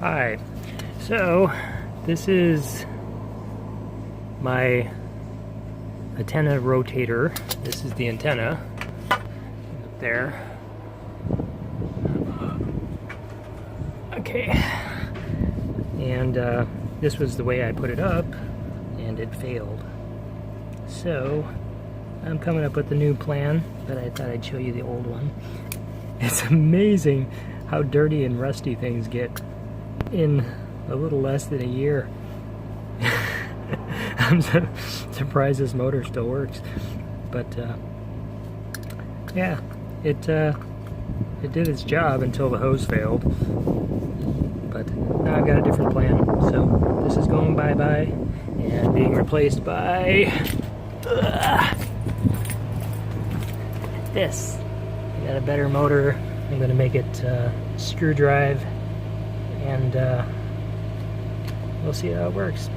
Hi, so this is my antenna rotator. This is the antenna up there. Okay, and this was the way I put it up, and it failed. So I'm coming up with a new plan, but I thought I'd show you the old one. It's amazing how dirty and rusty things get in a little less than a year. I'm surprised this motor still works, but yeah, it did its job until the hose failed. But now I've got a different plan, so this is going bye-bye and being replaced by this. I got a better motor. I'm going to make it screw drive, and we'll see how it works.